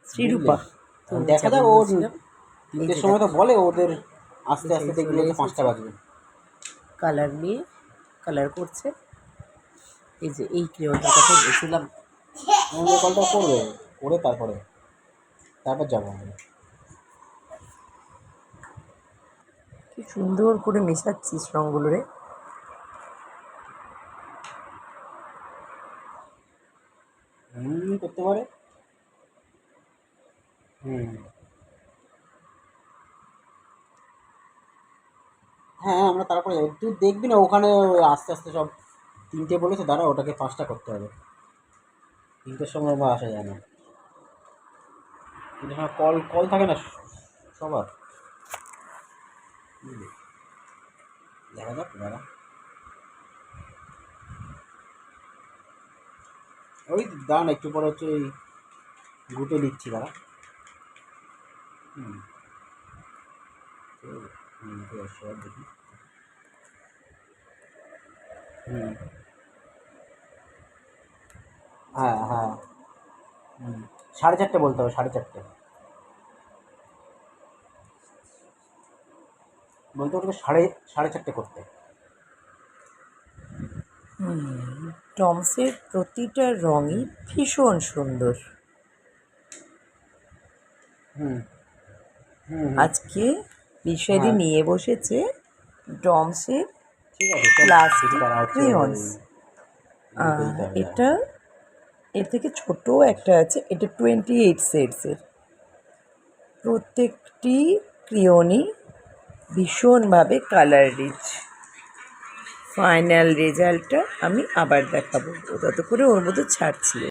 শ্রীরূপা দেখা যাক, ও 3টের সময় তো বলে, ওদের আস্তে আস্তে দেখলে 5টা বাজবে। কালার নিয়ে কালার করছে। এই যে এই ক্রিয়টার কথা বলছিলাম, কলটা করবে, করে তারপর যাবো আমরা। কি সুন্দর করে মেশাচ্ছিস রঙগুলো রে। করতে পারে। হ্যাঁ, আমরা তারপরে তুই দেখবি না ওখানে আস্তে আস্তে সব 3টে বলেছে, দাঁড়া ওটাকে 5টা করতে হবে। 3টের সময় বা আসা যায় না, 3টের সময় কল থাকে না সবার। দেখা যাক, দাঁড়া ওই দাঁড়ান একটু পরে হচ্ছে ওই গুটে লিখছি, দাঁড়া। দেখি। হ্যাঁ হ্যাঁ, 4:30 বলতে হবে, 4:30 বলতে ওটাকে 4:30 করতে। টমসের প্রতিটা রঙই ভীষণ সুন্দর। আজকে বিষয়টি নিয়ে বসেছে ডমসের প্লাস্টিক ক্রেয়ন্স। এটা এর থেকে ছোট একটা আছে, এটা 28 সেটসের। প্রত্যেকটি ক্রিয়নই ভীষণভাবে কালার রিচ। ফাইনাল রেজাল্টটা আমি আবার দেখাবো, তত করে ওর মধ্যে ছাড়ছিল।